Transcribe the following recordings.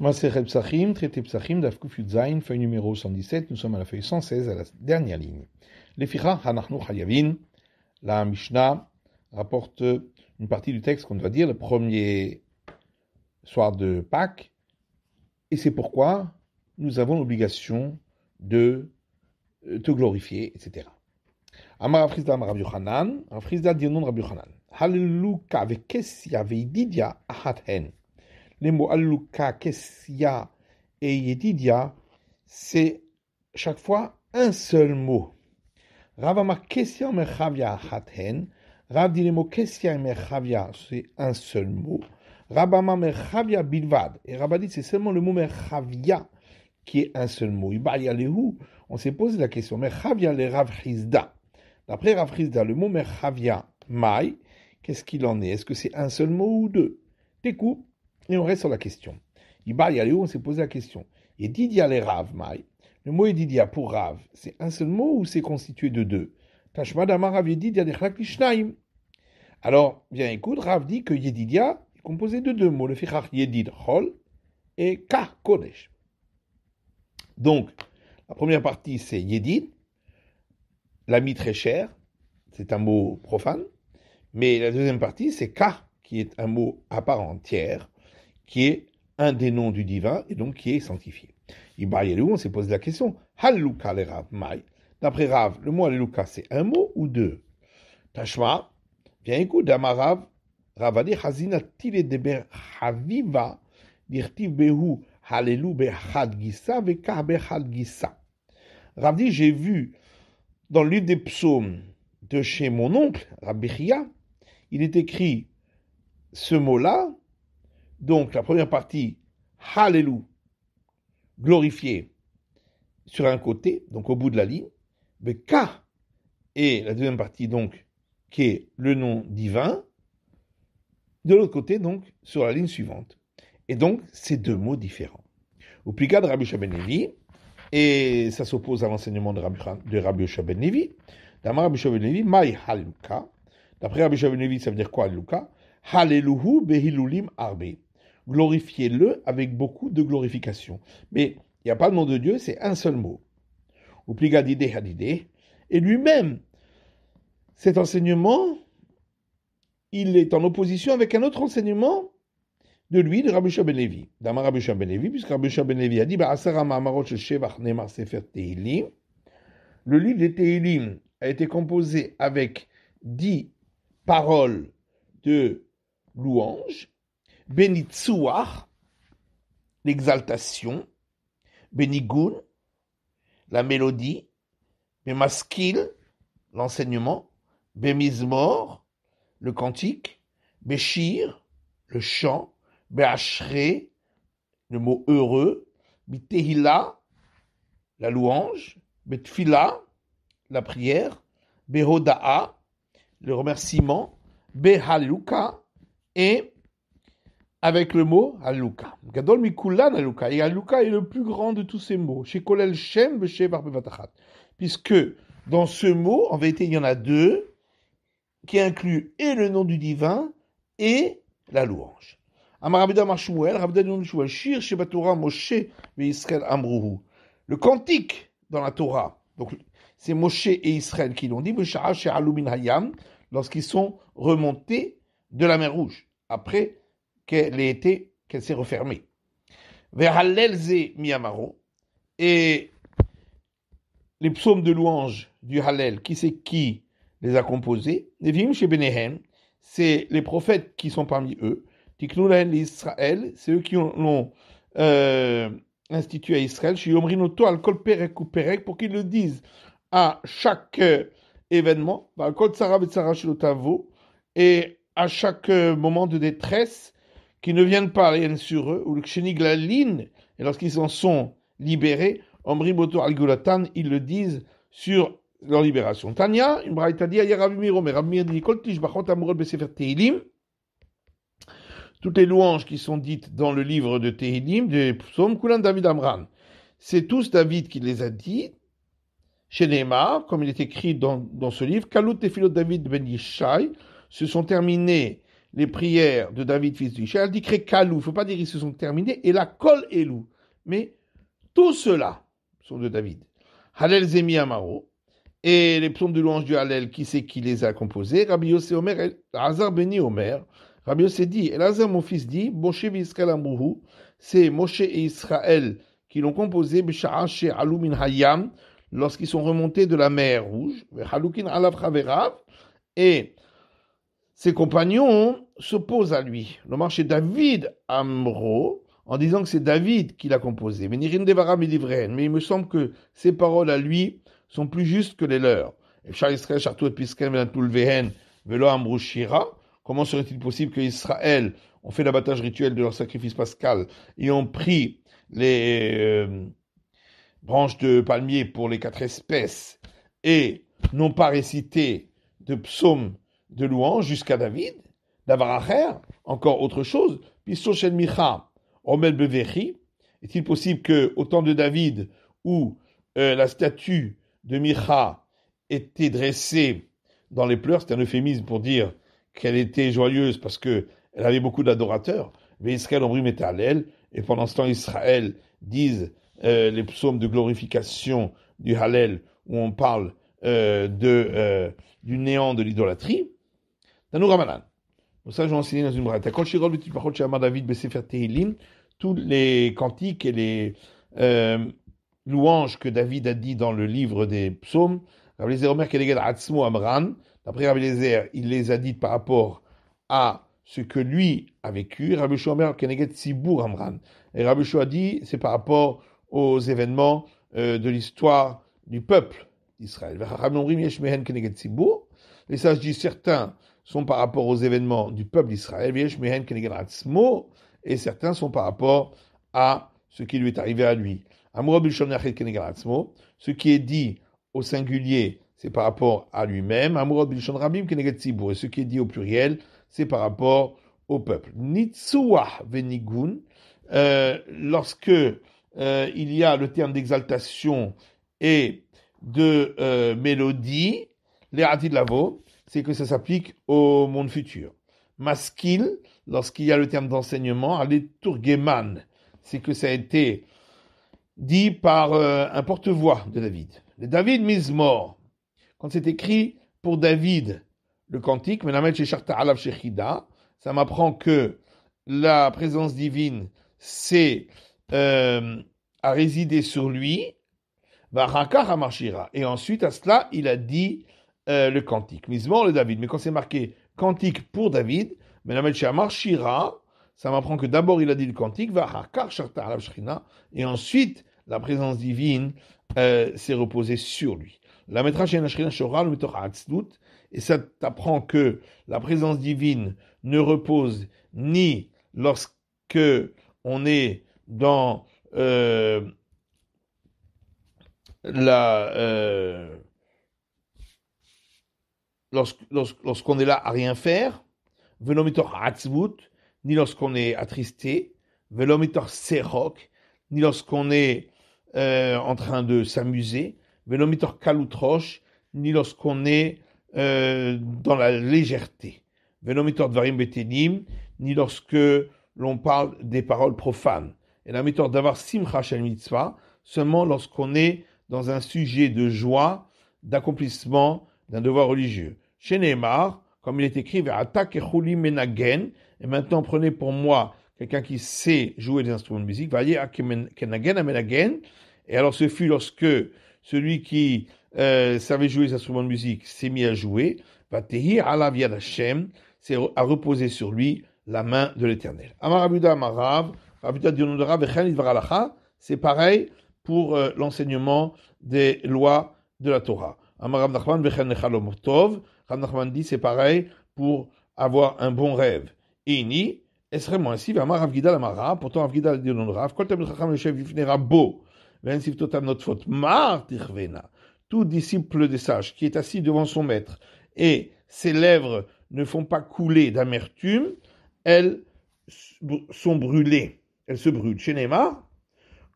Masechet Psachim, traité Psachim, Daf Kuf Yud Zayin, feuille numéro 117, nous sommes à la feuille 116, à la dernière ligne. Leficha Hanachnu Chayavin, la Mishnah rapporte une partie du texte qu'on va dire le premier soir de Pâques, et c'est pourquoi nous avons l'obligation de te glorifier, etc. Amar Afrizda Amar Rabbi Yochanan, Afrizda dit au nom de Rabbi Yochanan, Halleluka vekesia veididia ahathen. Les mots Alluka, Kessia et Yedidia, c'est chaque fois un seul mot. Rav Amar Kessia Merchavia Hathen. Rav dit les mots Kessia et Merchavia, c'est un seul mot. Rav Amar Merchavia Bilvad. Et Rav dit c'est seulement le mot Merchavia qui est un seul mot. On s'est posé la question. Merchavia le Rav Hizda. D'après Rav Hizda, le mot Merchavia Mai, qu'est-ce qu'il en est? Est-ce que c'est un seul mot ou deux? T'écoutes. Et on reste sur la question. On s'est posé la question. Yedidia le Rav Mai. Le mot Yedidia pour Rav, c'est un seul mot ou c'est constitué de deux? Tashmad Amar Rav Yedidia dechlak lishnaim. Alors, bien écoute, Rav dit que Yedidia est composé de deux mots. Le fichach Yedid Chol et Kah Kodesh. Donc, la première partie c'est Yedid, l'ami très cher, c'est un mot profane. Mais la deuxième partie c'est Kah, qui est un mot à part entière, qui est un des noms du divin et donc qui est sanctifié. On s'est posé la question, Halluka le Rav Mai. D'après Rav, le mot Halluka c'est un mot ou deux? Tashma, bien écoute, Damarav, Ravadi Hazina Tile Deber Haviva, Dirtiv Behu Hallelu Behad Gissa, Vekah Behad Gissa. Rav dit, j'ai vu dans le livre des psaumes de chez mon oncle, Rabbi Chia, il est écrit ce mot-là. Donc, la première partie, Hallelu, glorifié, sur un côté, donc au bout de la ligne, Beka, et la deuxième partie, donc, qui est le nom divin, de l'autre côté, donc, sur la ligne suivante. Et donc, c'est deux mots différents. Au plus cas de Rabbi Yoshua ben Levi, et ça s'oppose à l'enseignement de Rabbi Yoshua ben Levi, d'après Rabbi Yoshua ben Levi, Maï Halluka. D'après Rabbi Yoshua ben Levi, ça veut dire quoi, Halluka? Halleluhu behilulim arbe. Glorifiez-le avec beaucoup de glorification. Mais il n'y a pas le nom de Dieu, c'est un seul mot. Ou pligadide hadide. Et lui-même, cet enseignement, il est en opposition avec un autre enseignement de lui, de Rabbi Yoshua ben Levi. D'Amar Rabbi Yoshua ben Levi, puisque Rabbi Yoshua ben Levi a dit, le livre des Tehilim a été composé avec 10 paroles de louange, Benitsuach, l'exaltation, Benigun, la mélodie, Bemaskil, l'enseignement, Bemizmor, le cantique, Beshir, le chant, Beashre, le mot heureux, Bitehila, la louange, Betfila, la prière, Behoda'a, le remerciement, Behaluka, et avec le mot Halluka. Gadol Mikulan Halluka. Et Halluka est le plus grand de tous ces mots. Chez Kolel Shem Beshevar Bevatachat. Puisque dans ce mot, en vérité, il y en a deux qui incluent et le nom du divin et la louange. Amar Rabida Marshmuel, Rabida Marshmuel, Shir Shebatora Moshe Ve'Israël Amruhu. Le cantique dans la Torah. Donc, c'est Moshe et Israël qui l'ont dit. Beshara She'alu min Hayam, lorsqu'ils sont remontés de la mer Rouge. Après qu'elle s'est refermée. Vers Hallel Miyamaro, et les psaumes de louange du Hallel, qui c'est qui les a composés? Nevim chez Benehem, c'est les prophètes qui sont parmi eux. Tiknou lahen l'Israël, c'est eux qui l'ont institué à Israël. Chez Yomrinoto al kol perek ou perek, pour qu'ils le disent à chaque événement. Al kol tsara v'tsara shilotavo, et à chaque moment de détresse, qui ne viennent pas rien sur eux, ou le Ksheniglalin, et lorsqu'ils en sont libérés, Omriboto al-Gulatan, ils le disent sur leur libération. Tanya, une braïta dit, Aya Rav Miro, mais Rav Mir dit, Kol Tishbachot Amorot Besefer Tehilim, toutes les louanges qui sont dites dans le livre de Tehilim, des psaumes, Kulan David Amran, c'est tous David qui les a dit, chez Neymar, comme il est écrit dans ce livre, Kalut Tefilot David ben Yishai, se sont terminés les prières de David, fils d'Ishai, elle dit Kalou, il ne faut pas dire qu'ils se sont terminés, et la Kol Elou. Mais tout cela sont de David. Hallel Zemi Amaro, et les psaumes de louange du Hallel, qui c'est qui les a composés? Rabbi Yossé Omer, Hazar Beni Omer. Rabbi Yossé dit, Elazar mon fils dit, Moshe v'Yisraël Amrouhu, c'est Moshe et Israël qui l'ont composé, B'Sha'ah She'alou min Hayam, lorsqu'ils sont remontés de la mer Rouge, Halukin Alav Chaverav, et ses compagnons s'opposent à lui. Le marché David Amro, en disant que c'est David qui l'a composé. Mais il me semble que ses paroles à lui sont plus justes que les leurs. Comment serait-il possible que Israël ont fait l'abattage rituel de leur sacrifice pascal et ont pris les branches de palmier pour les 4 espèces et n'ont pas récité de psaumes de louange jusqu'à David, d'Avaracher, encore autre chose, Pistochel Micha, Omel Bevechi, est-il possible que, au temps de David, où la statue de Micha était dressée dans les pleurs, c'est un euphémisme pour dire qu'elle était joyeuse parce qu'elle avait beaucoup d'adorateurs, mais Israël en brume était à l'aile, et pendant ce temps, Israël disent les psaumes de glorification du Hallel, où on parle du néant de l'idolâtrie. Tanou Ramadan. Ça, j'ai enseigné dans une braïta. Kol Shirol v'Tipachot She'amar David Besefer Tehilim, tous les cantiques et les louanges que David a dit dans le livre des psaumes, Rabbi Eliezer Omer Keneged Atzmo Amran, d'après Rabbi Eliezer, il les a dites par rapport à ce que lui a vécu. Rabbi Shua Omer Keneged Tzibur Amran. Et Rabbi Shua dit, c'est par rapport aux événements de l'histoire du peuple d'Israël. Les sages disent, certains sont par rapport aux événements du peuple d'Israël, et certains sont par rapport à ce qui lui est arrivé à lui. Ce qui est dit au singulier, c'est par rapport à lui-même. Et ce qui est dit au pluriel, c'est par rapport au peuple. Lorsque il y a le terme d'exaltation et de mélodie, les Atid Lavo, c'est que ça s'applique au monde futur. Maskil, lorsqu'il y a le terme d'enseignement, les Turgeman, c'est que ça a été dit par un porte-voix de David. Le David Mizmor, quand c'est écrit pour David, le cantique, ça m'apprend que la présence divine, c'est à résider sur lui, et ensuite à cela, il a dit le cantique. Mizmor le David. Mais quand c'est marqué cantique pour David, ça m'apprend que d'abord il a dit le cantique, et ensuite la présence divine s'est reposée sur lui. La et ça t'apprend que la présence divine ne repose ni lorsque on est dans lorsqu'on est là à rien faire, ni lorsqu'on est attristé, ni lorsqu'on est en train de s'amuser, ni lorsqu'on est dans la légèreté, ni lorsque l'on parle des paroles profanes. Et la méthode d'avoir simcha shel mitzvah, seulement lorsqu'on est dans un sujet de joie, d'accomplissement d'un devoir religieux. Chez Neymar, comme il est écrit, menagen, et maintenant prenez pour moi quelqu'un qui sait jouer des instruments de musique, et alors ce fut lorsque celui qui savait jouer des instruments de musique s'est mis à jouer, c'est à reposer sur lui la main de l'Éternel. C'est pareil pour l'enseignement des lois de la Torah. Rav Nachman dit c'est pareil pour avoir un bon rêve. Ini, est-ce vraiment ainsi? Pourtant Rav Gidal dit non Rav, tout disciple des sages qui est assis devant son maître et ses lèvres ne font pas couler d'amertume, elles sont brûlées, elles se brûlent. Chez Neymar,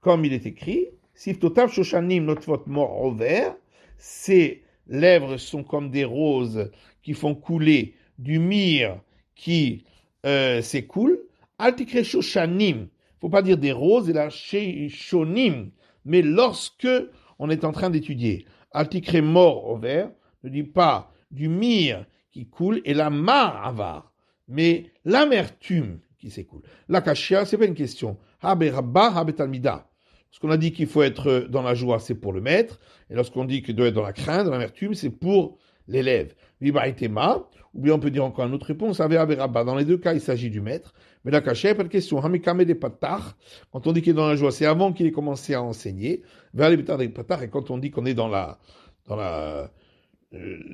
comme il est écrit, Siftotav Shoshanim Notvot Morover, ses lèvres sont comme des roses qui font couler du myrrhe qui s'écoulent. Altikre shoshanim, faut pas dire des roses, et la shonim, mais lorsque on est en train d'étudier. Altikre mort au vert, ne dit pas du myrrhe qui coule et la mar avar, mais l'amertume qui s'écoule. La kashia, c'est pas une question. Habe rabba, habe talmida. Lorsqu'on a dit qu'il faut être dans la joie, c'est pour le maître, et lorsqu'on dit qu'il doit être dans la crainte, dans l'amertume, c'est pour l'élève. Vibaitema, ou bien on peut dire encore une autre réponse, habe rabba. Dans les deux cas, il s'agit du maître, mais la kashia, pas de question. Hamikame de patach, quand on dit qu'il est dans la joie, c'est avant qu'il ait commencé à enseigner. Vers les patach, et quand on dit qu'on est dans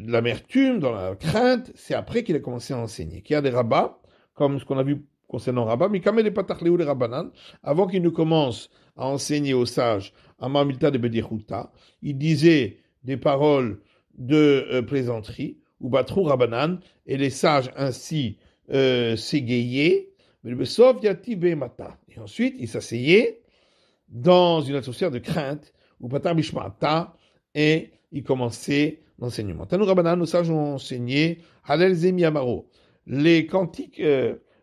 l'amertume, dans la crainte, c'est après qu'il a commencé à enseigner. Qu'il y a des rabbins, comme ce qu'on a vu concernant Rabbah, mais quand même les patachléou les rabbanan, avant qu'il ne commence à enseigner aux sages, à Mamilta de Bedichuta, il disait des paroles de plaisanterie, ou batrou rabbanan, et les sages ainsi s'égayaient, mais le besov yati mata. Et ensuite, il s'asseyait dans une atmosphère de crainte, ou patar bishmata, et il commençait l'enseignement. Tanou Rabbanan, nos sages ont enseigné Halel Zemi Amaro, les cantiques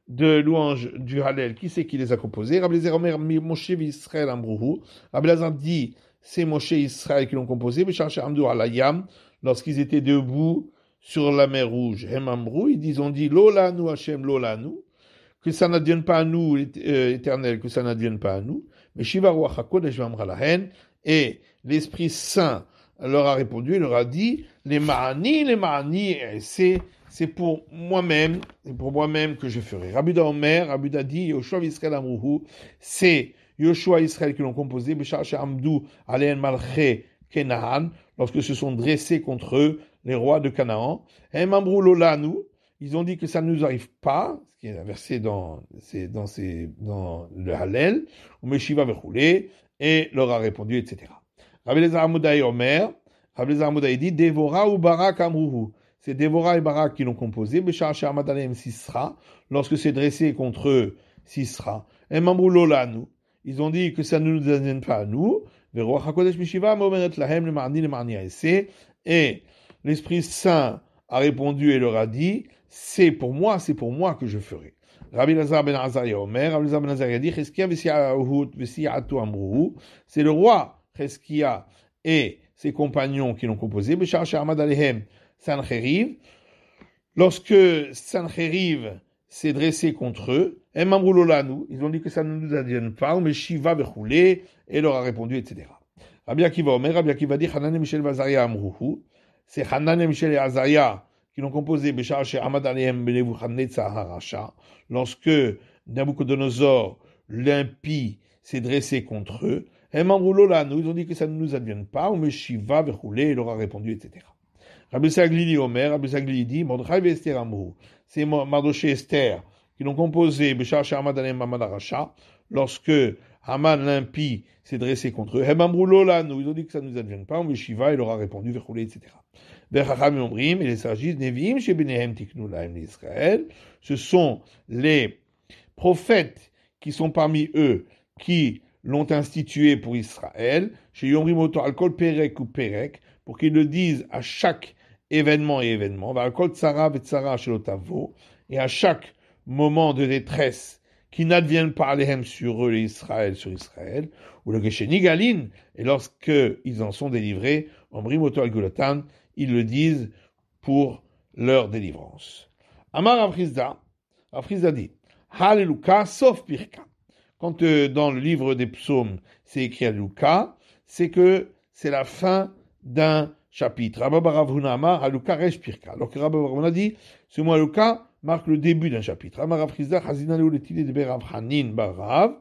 de louange du Halel. Qui c'est qui les a composés? Rabbi Eliezer Omer Moshe Israël Amrouhu. Rabbi Eliezer dit c'est Moshe Israël qui l'ont composé. Bechar Amdou Alayam, lorsqu'ils étaient debout sur la mer Rouge. Hem Amrou, ils ont dit Lola nous Hashem Lola nous, que ça n'advienne pas à nous, éternel, que ça n'advienne pas à nous. Mais Shiva Ruach HaKodesh V'amra Lahen, et l'Esprit Saint leur a répondu, il leur a dit, les ma'ani, c'est pour moi-même que je ferai. Rabbi Omer, Rabbi dit, Yoshua Israël Amrouhu, c'est Yoshua Israël qui l'ont composé, Bechar Amdou Alein Malché Kenahan, lorsque se sont dressés contre eux les rois de Canaan. Hem Amrou Lolanu, ils ont dit que ça ne nous arrive pas, ce qui est inversé dans le Hallel, ou Meshiva Vechoulé, et leur a répondu, etc. Rabbi Eliezer Amoudaï Omer, Rabbi Eliezer Amoudaï dit, Devora ou Barak Amrouhu. C'est Devora et Barak qui l'ont composé, Bechar She'amad Aleim Sisra, lorsque c'est dressé contre eux Sisra. Hem Amrou Lolanu, ils ont dit que ça ne nous advienne pas à nous, Veruach HaKodesh Mishiva, Momeret Lahem, le Marni Aessé, et l'Esprit Saint a répondu et leur a dit, c'est pour moi que je ferai. Rabbi Elazar ben Azaria Omer, Rabbi Elazar ben Azaria dit, Cheskia v'si'atu amruhu, c'est le roi Cheskia et ses compagnons qui l'ont composé, Bechar She'amad Alehem Sancheriv, lorsque Sancheriv s'est dressé contre eux, Hem amru lolanu, ils ont dit que ça ne nous advienne pas, mais Shiva vechoulé, et leur a répondu, etc. Rabbi Akiva Omer, Rabbi Akiva dit, Hanan et Michel Vazaria amruhu, c'est Hanan et Michel et Azaria qui l'ont composé, Bechar She'amad Alehem ben Nebuchadnezzar HaRasha, lorsque Nabucodonosor, l'impie, s'est dressé contre eux, Hem amru lolanu, ils ont dit que ça ne nous advienne pas, mais Shiva vechoulé, et leur a répondu, etc. Rabbi Saglili Omer, Rabbi Saglili dit, Mordechai et Esther amru, c'est Mardoché et Esther qui l'ont composé, Bechar She'amad Alehem Haman HaRasha, lorsque Haman l'impie s'est dressé contre eux. Hem amru lolanu, ils ont dit que ça ne nous advienne pas, mais Shiva, il leur a répondu, vechoulé, etc. Veracham Omrim, et les sages disent, Nevim, Shebenehem Tiknu Lahem l'Israël, ce sont les prophètes qui sont parmi eux, qui l'ont institué pour Israël, chez Yomrim Oto Alkol Perek ou Perek, pour qu'ils le disent à chaque événement et événement, Alkol Tsara Vetsara chez l'Otavo, et à chaque moment de détresse qui n'adviennent pas Alehem sur eux, les Israël sur Israël, ou le Gesheni Galin, et lorsqu'ils en sont délivrés, Omrim Oto Algolatan, ils le disent pour leur délivrance. Amar Afrizda dit, Hallelujah, sauf Pirka. Quand dans le livre des psaumes, c'est écrit Hallelujah, c'est que c'est la fin d'un chapitre. Rabba Baravuna Amar, Hallelujah Resh Pirka. Alors que Rabba Baravuna dit, ce mot Hallelujah marque le début d'un chapitre. Amar Afrizda, Chazinalou le Tili de Berav Hanin Barav.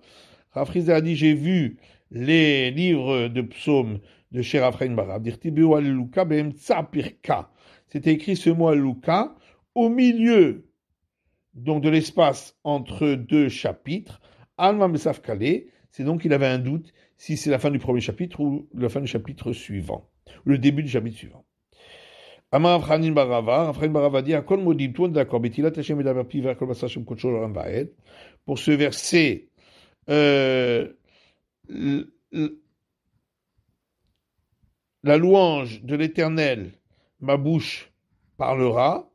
Afrizda a dit, j'ai vu les livres de psaumes de Cher Afrain Barav. Dirtibu Hallelujah Be'emtsa Pirka. C'était écrit ce mot Hallelujah au milieu donc de l'espace entre deux chapitres. Alma Mesaf Kale, c'est donc qu'il avait un doute si c'est la fin du premier chapitre ou la fin du chapitre suivant, ou le début du chapitre suivant. Amar Afranin Barava, Afrain Barava dit, Akol Modim, tout le monde d'accord, Betilat Hashem Edaber Piva Kol Basashim Kochol Ram Vaed, pour ce verset, la louange de l'Éternel, ma bouche parlera,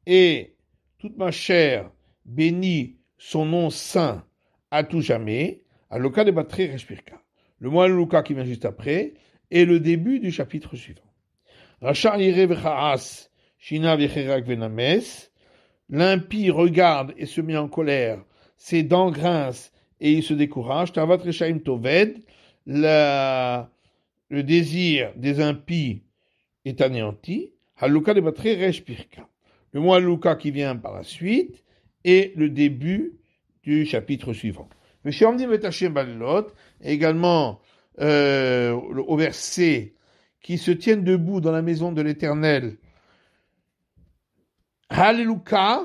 et toute ma chair bénit son nom saint à tout jamais, à Luka de Batré Reshpirka. Le mois Luka qui vient juste après est le début du chapitre suivant. Racha Yire Vechaas, Shina Vecherak Venames. L'impie regarde et se met en colère, ses dents grincent et il se décourage. Tavat Reshaim Toved, le désir des impies est anéanti. Haluka de Batré Reshpirka. Le mois Luka qui vient par la suite est le début du chapitre suivant. Le Shamdim et Hashem Balilot, également au verset qui se tiennent debout dans la maison de l'Éternel. Hallelujah,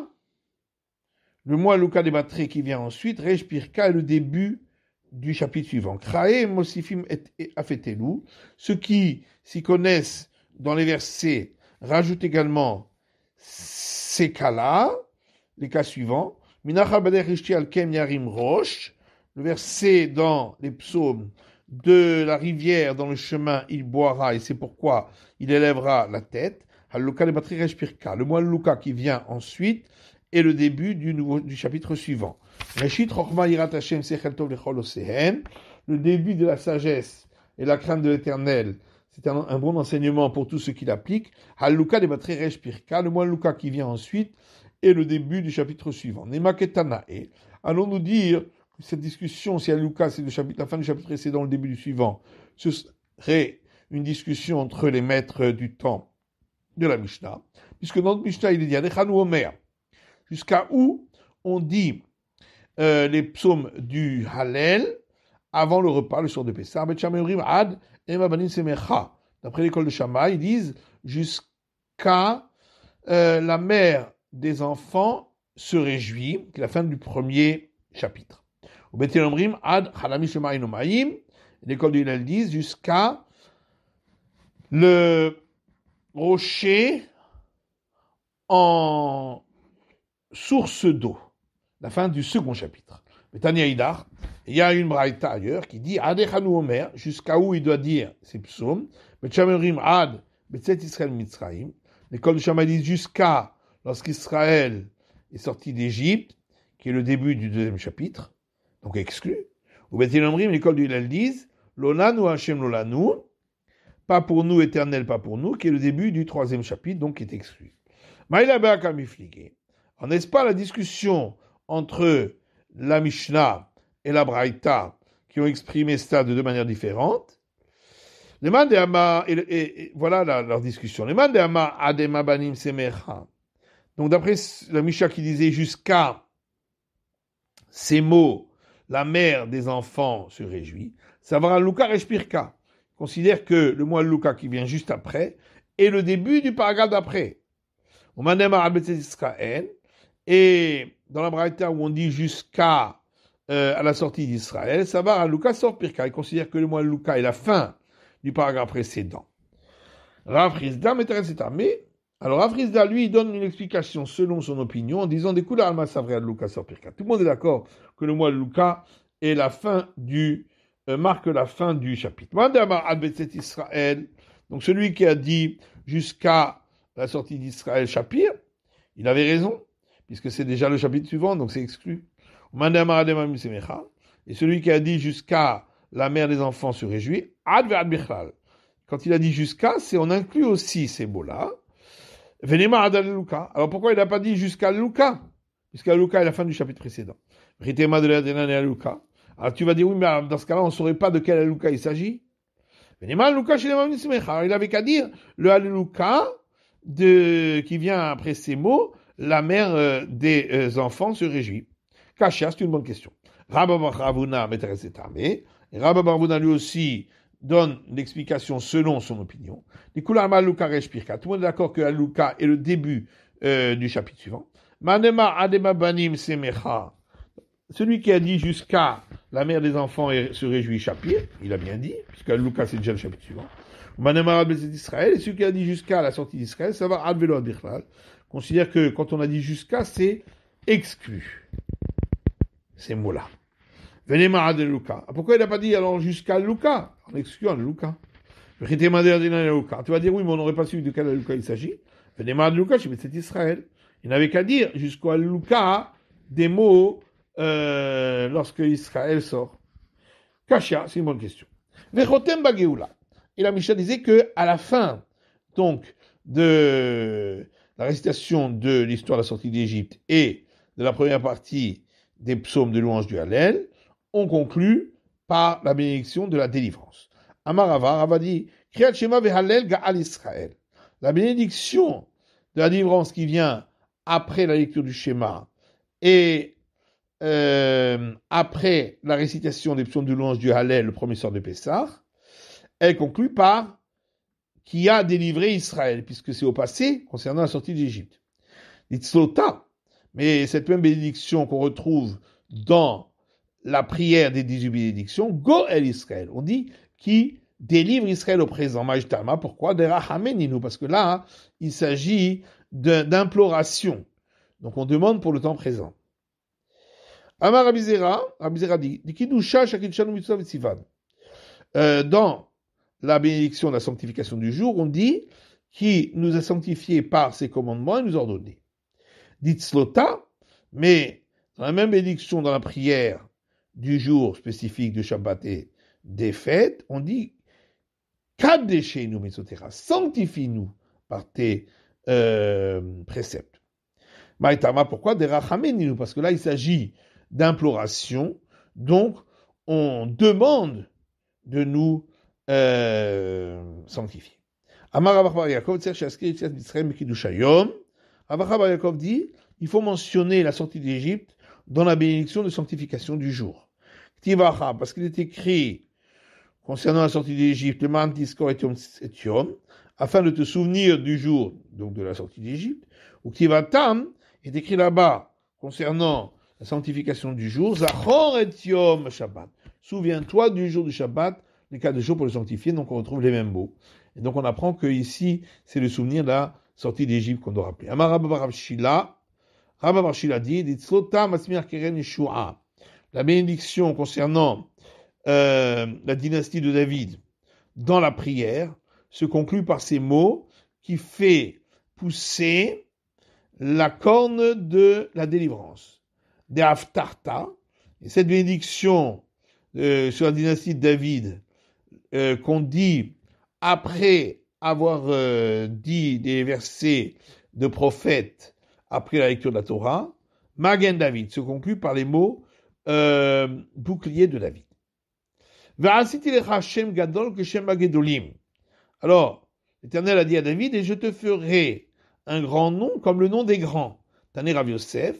le mois Luka des Batré qui vient ensuite, Reshpirka est le début du chapitre suivant. Krae Mosifim et Afetelu, ceux qui s'y connaissent dans les versets rajoutent également ces cas-là, les cas suivants. Minachal Bader Rishti Alkem Yarim Rosh, le verset dans les psaumes, de la rivière dans le chemin il boira et c'est pourquoi il élèvera la tête. Le mois Luka qui vient ensuite est le début du chapitre suivant. Le début de la sagesse et la crainte de l'Éternel, c'est un bon enseignement pour tous ceux qui l'appliquent. Le mois Luka qui vient ensuite est le début du chapitre suivant. Allons-nous dire que cette discussion, si Luka c'est la fin du chapitre précédent, le début du suivant, ce serait une discussion entre les maîtres du temps de la Mishnah, puisque dans le Mishnah, il est dit Adechanu Omer, jusqu'à où on dit les psaumes du Hallel avant le repas, le soir de Pessah. Ad Ema Banim Semecha. D'après l'école de Shammai, ils disent jusqu'à la mère des enfants se réjouit, qui est la fin du premier chapitre. Au Beth Omrim, Ad Halamish Maïn Omaïm, l'école de Hillel disent jusqu'à le rocher en source d'eau, la fin du second chapitre. Betania Idar, il y a une braïta ailleurs qui dit Adechanu Omer, jusqu'à où il doit dire ces psaumes. Betchamerim Ad, Betzet Israël Mitzraïm. L'école de Shammai dit jusqu'à lorsqu'Israël est sorti d'Égypte, qui est le début du deuxième chapitre, donc exclu. Ou Beth Omrim, l'école du Hillel disent Lolanu Hashem Lolanu, pas pour nous, éternel, pas pour nous, qui est le début du troisième chapitre, donc qui est exclu. Maïla Kamiflige. N'est-ce pas la discussion entre la Mishnah et la Braïta qui ont exprimé ça de deux manières différentes? Les Mandéama, et voilà leur discussion. Les Mandéama Adema Banim Semecha. Donc d'après la Mishnah qui disait jusqu'à ces mots, la mère des enfants se réjouit, ça va à Luka Reshpirka. Considère que le mois Luka qui vient juste après est le début du paragraphe d'après. Au Mandéama Abetz Israël, et dans la Braïta où on dit jusqu'à à la sortie d'Israël, ça va à Luka sauf Pirka. Il considère que le mois Luka est la fin du paragraphe précédent. Rav Rizda m'intéresse mais alors Rav Rizda lui il donne une explication selon son opinion en disant des couleurs alma savre à Luka sauf Pirka. Tout le monde est d'accord que le mois Luka est la fin marque la fin du chapitre. Mandama Adbetset Israël, donc celui qui a dit jusqu'à la sortie d'Israël chapitre, il avait raison puisque c'est déjà le chapitre suivant, donc c'est exclu. Et celui qui a dit jusqu'à la mère des enfants se réjouit, quand il a dit jusqu'à, c'est on inclut aussi ces mots-là. Alors pourquoi il n'a pas dit jusqu'à Luka? Puisqu'à Luka est la fin du chapitre précédent. Alors tu vas dire, oui, mais dans ce cas-là, on ne saurait pas de quel Luka il s'agit. Il avait qu'à dire le Luka qui vient après ces mots, la mère des enfants se réjouit. Kashia, c'est une bonne question. Rabba Bar Ravuna m'intéresse et Rabba Bar Ravuna lui aussi donne l'explication selon son opinion. Tout le monde est d'accord que Luka est le début du chapitre suivant. Manema Adema Banim Semecha. Celui qui a dit jusqu'à la mère des enfants se réjouit chapitre, il a bien dit, puisque Luka c'est déjà le chapitre suivant. Manema Adbezet d'Israël, et celui qui a dit jusqu'à la sortie d'Israël, ça va Advelo Adbichlal. Considère que quand on a dit jusqu'à, c'est exclu. Ces mots-là. Venema de Luka. Pourquoi il n'a pas dit alors jusqu'à Luka? En excluant le Luka. Tu vas dire oui, mais on n'aurait pas su de quel Luka il s'agit. Venema de Luka, c'est Israël. Il n'avait qu'à dire jusqu'au Luka des mots lorsque Israël sort. Kasha, c'est une bonne question. Vechotem Bageoula. Et la Mishnah disait que à la fin, donc, de la récitation de l'histoire de la sortie d'Égypte et de la première partie des psaumes de louange du Hallel, on conclut par la bénédiction de la délivrance. Amarava, Rava dit, Kriyat Shema veHallel Ga'al Israël. La bénédiction de la délivrance qui vient après la lecture du schéma et après la récitation des psaumes de louange du Hallel, le premier soir de Pessah, elle conclut par qui a délivré Israël, puisque c'est au passé concernant la sortie d'Égypte. Itzlota, mais cette même bénédiction qu'on retrouve dans la prière des 18 bénédictions, Go el Israël, on dit qui délivre Israël au présent. Majtama, pourquoi? Derachameninu, parce que là, il s'agit d'imploration. Donc on demande pour le temps présent. Amar Rabizera dit, dans la bénédiction de la sanctification du jour, on dit qui nous a sanctifiés par ses commandements et nous a ordonné. Dit Slota, mais dans la même bénédiction dans la prière du jour spécifique de Shabbat et des fêtes, on dit Kadeshenu Mitzotera, sanctifie-nous par tes préceptes. Maïtama, pourquoi? Derachamenu, parce que là il s'agit d'imploration, donc on demande de nous sanctifier. Amar Rav Yaakov, Rav Yaakov dit, il faut mentionner la sortie d'Égypte dans la bénédiction de sanctification du jour. Parce qu'il est écrit concernant la sortie d'Égypte, le man tiskor et yom, afin de te souvenir du jour, donc de la sortie d'Égypte, ou Ktivatam est écrit là-bas concernant la sanctification du jour, Zachor et Yom Shabbat. Souviens-toi du jour du Shabbat, les cas de jour pour le sanctifier, donc on retrouve les mêmes mots. Et donc on apprend que ici, c'est le souvenir de la sortie d'Égypte qu'on doit rappeler. Amar Rabba Bar Shila dit, Ditzlota Masmir Keren Yeshua. La bénédiction concernant la dynastie de David dans la prière se conclut par ces mots qui fait pousser la corne de la délivrance. De Haftarta, et cette bénédiction sur la dynastie de David qu'on dit après avoir dit des versets de prophètes après la lecture de la Torah, Magen David se conclut par les mots bouclier de David. Alors, l'Éternel a dit à David, et je te ferai un grand nom comme le nom des grands. Tané Rav Yosef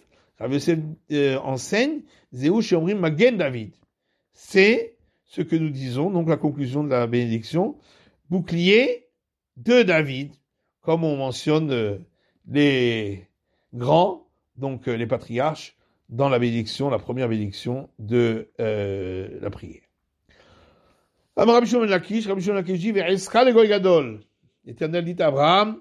enseigne, Zéou Shomrim Magen David. C'est ce que nous disons, donc la conclusion de la bénédiction, bouclier de David, comme on mentionne les grands, donc les patriarches, dans la bénédiction, la première bénédiction de la prière. Rabbi Shimon Lakish dit, l'Éternel dit à Abraham,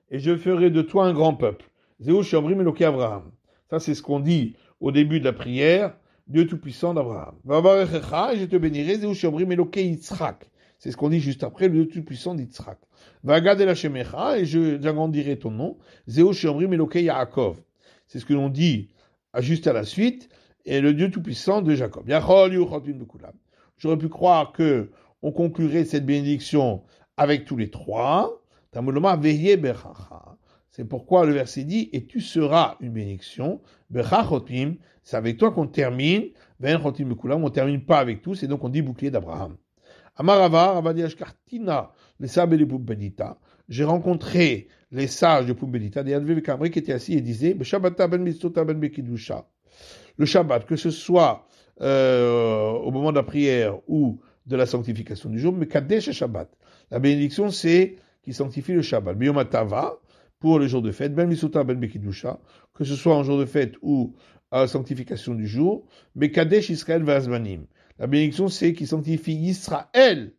et je ferai de toi un grand peuple. Zéou Shomrim Eloké Abraham. Ça, c'est ce qu'on dit au début de la prière, Dieu Tout-Puissant d'Abraham. Et je te bénirai, Zéou Shomrim Eloké Yitzhak. C'est ce qu'on dit juste après, le Dieu Tout-Puissant d'Yitzhak. Vagad El Hashemecha, et j'agrandirai ton nom, Zéou Shomrim Eloké Yaakov. C'est ce que l'on dit juste à la suite, et le Dieu Tout-Puissant de Jacob. J'aurais pu croire que on conclurait cette bénédiction avec tous les trois. C'est pourquoi le verset dit, et tu seras une bénédiction. C'est avec toi qu'on termine. On ne termine pas avec tous, et donc on dit bouclier d'Abraham. J'ai rencontré les sages de Pumbedita, des Advé Kamri qui étaient assis et disaient, le Shabbat, que ce soit au moment de la prière ou de la sanctification du jour, mais Kadesh Shabbat. La bénédiction, c'est qui sanctifie le Shabbat. Biyomatava, pour le jour de fête, Ben Misuta Ben Bekidusha, que ce soit en jour de fête ou à la sanctification du jour, mais Kadesh Israël Vazmanim. La bénédiction, c'est qui sanctifie Israël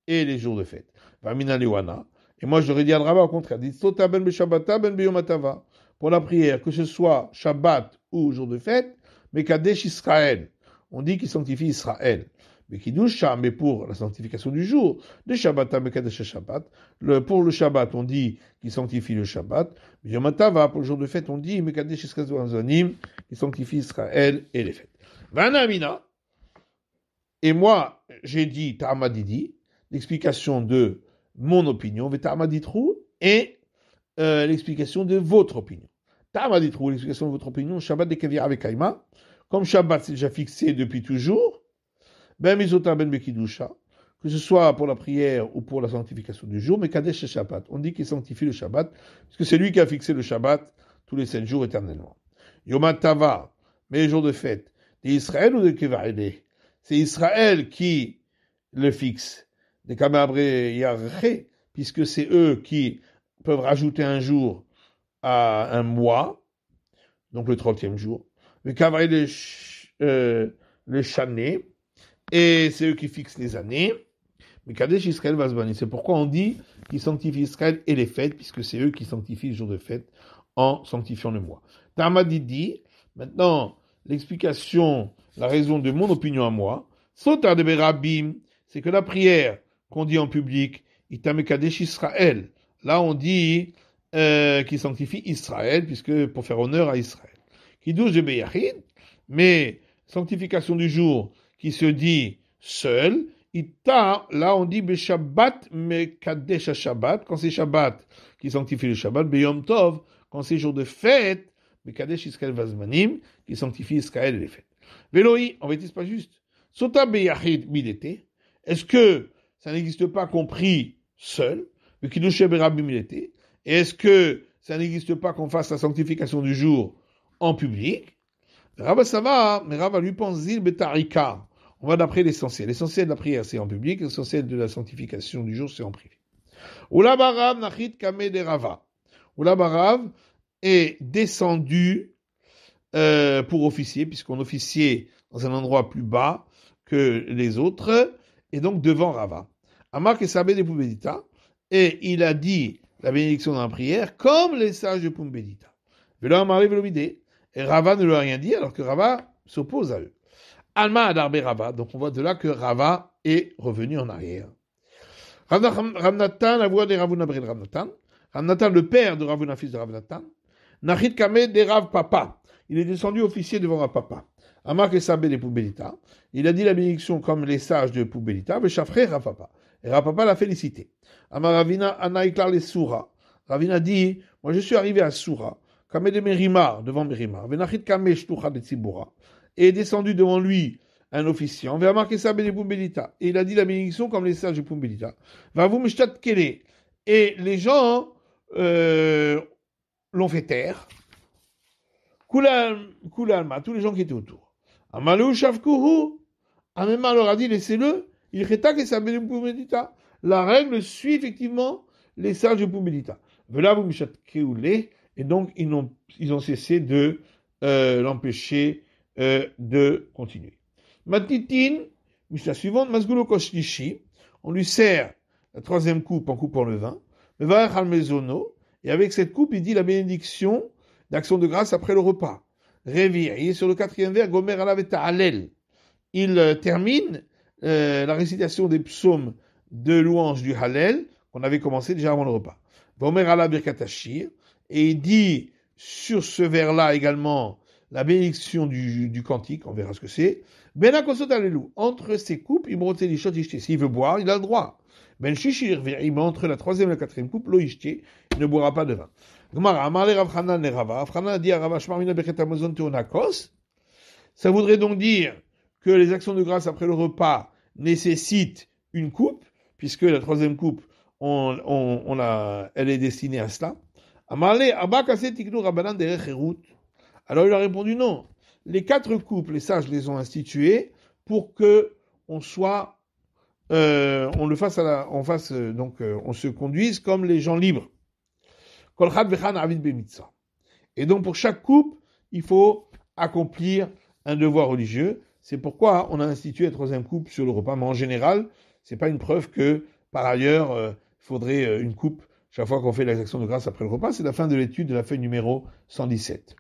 et les jours de fête. Vamina Lewana. Et moi, je dit à Rabba au contraire, dit Sota Ben Beshabbata Ben Biyomatava. Pour la prière, que ce soit Shabbat ou jour de fête, mais Kadesh Israël. On dit qu'il sanctifie Israël. Bekidusha, mais pour la sanctification du jour, de Shabbat Mekadesh Shabbat, pour le Shabbat, on dit qu'il sanctifie le Shabbat, Yomatava, pour le jour de fête, on dit Mekadesh Zanim, qui sanctifie Israël et les fêtes. Vanamina, et moi, j'ai dit Ta'amadidi, l'explication de mon opinion, Ta'amaditrou, et l'explication de votre opinion. Ta'amaditrou, l'explication de votre opinion, Shabbat de Kavir avec Kaima, comme Shabbat c'est déjà fixé depuis toujours, ben Mizota ben Bekidusha, que ce soit pour la prière ou pour la sanctification du jour, mais Kadesh Shabbat. On dit qu'il sanctifie le Shabbat, parce que c'est lui qui a fixé le Shabbat tous les 7 jours éternellement. Yom Tava, mais les jours de fête, d'Israël ou de Kevarede, c'est Israël qui le fixe. Des Kamabre Yarche, puisque c'est eux qui peuvent rajouter un jour à un mois, donc le 30e jour. Le Kevarede le Chané, et c'est eux qui fixent les années. Mais Kadesh Israël va se bannir. C'est pourquoi on dit qu'ils sanctifient Israël et les fêtes, puisque c'est eux qui sanctifient les jours de fête en sanctifiant le mois. Tamadidi, maintenant, l'explication, la raison de mon opinion à moi, Sotar de Berabim, c'est que la prière qu'on dit en public, Itame Kadesh Israël, là on dit qu'il sanctifie Israël, puisque pour faire honneur à Israël. Kiddush de Beyachid, mais sanctification du jour, qui se dit seul, Ita, là on dit Beshabbat Mekadesh Shabbat, quand c'est Shabbat qui sanctifie le Shabbat, Beyom Tov, quand c'est jour de fête, Mekadesh Israël Vazmanim, qui sanctifie Israël et les fêtes. Veloi, en fait, c'est pas juste. Sota Beyachid Midete, est-ce que ça n'existe pas compris seul, Kiddush Berabim Midete, et est-ce que ça n'existe pas qu'on fasse la sanctification du jour en public? Rava ça va, mais Rava lui pense Zil Betarika. On va d'après l'essentiel. L'essentiel de la prière, c'est en public. L'essentiel de la sanctification du jour, c'est en privé. Oula Barav Nachit Kame de Rava. Oula Barav est descendu pour officier, puisqu'on officiait dans un endroit plus bas que les autres, et donc devant Rava. Amar Kesabe de Pumbedita, et il a dit la bénédiction dans la prière, comme les sages de Pumbedita. Velo Amare Velomide. Et Rava ne lui a rien dit, alors que Rava s'oppose à eux. Alma Adarbe Rava, donc on voit de là que Rava est revenu en arrière. Ramnatan, la voix des Ravuna Bred Ramnatan. Ramnatan, le père de Ravuna, fils de Ramnatan. Nachit Kame de Rav Papa. Il est descendu officier devant Rav Papa. Amar Kesabe de Poubelita. Il a dit la bénédiction comme les sages de Poubelita, Veshafre Rav Papa. Et Rav Papa l'a félicité. Amar Ravina Anaiklar les Soura. Ravina dit, moi je suis arrivé à Soura. Kame de Merimar, devant Merimar. Venachit Kame Shtucha de Tzibura. Et est descendu devant lui un officiant. Va marquer ça de Pumbedita. Et il a dit la bénédiction comme les sages de Pumbedita. Va vous mishtat kele. Et les gens l'ont fait taire. Kulalma, tous les gens qui étaient autour. Amalou Shavkuhu. Amema leur a dit laissez-le. Il cheta que ça de Pumbedita. La règle suit effectivement les sages de Pumbedita. Vela vous mishtat keule. Et donc, ils ont cessé de l'empêcher de continuer. Matitin, Mishnah suivante, Masgulo Koshlishi, on lui sert la troisième coupe en coupant le vin, le Varech al Mezono, et avec cette coupe, il dit la bénédiction d'action de grâce après le repas. Révir, il est sur le 4e vers, Gomer Alaveta Alel. Il termine la récitation des psaumes de louange du Hallel, qu'on avait commencé déjà avant le repas. Gomer Alav Birkatashir, et il dit sur ce vers-là également la bénédiction du cantique, on verra ce que c'est. Ben akosot alelu, entre ces coupes, il m'ont dit s'il veut boire, il a le droit. Ben shishir, il met entre la 3e et la 4e coupe, lo ishté, il ne boira pas de vin. Gmara, amale Rav Hanan et Rava. Rav Hanan a dit à Rava Shmarmina Bechet Amazon Teonakos. Ça voudrait donc dire que les actions de grâce après le repas nécessitent une coupe, puisque la 3e coupe, elle est destinée à cela. Alors il a répondu non. Les 4 couples, les sages les ont institués pour que on soit, on le fasse on se conduise comme les gens libres. Et donc pour chaque couple, il faut accomplir un devoir religieux. C'est pourquoi on a institué la 3e coupe sur le repas. Mais en général, c'est pas une preuve que par ailleurs, il faudrait une coupe chaque fois qu'on fait les actions de grâce après le repas. C'est la fin de l'étude de la feuille numéro 117.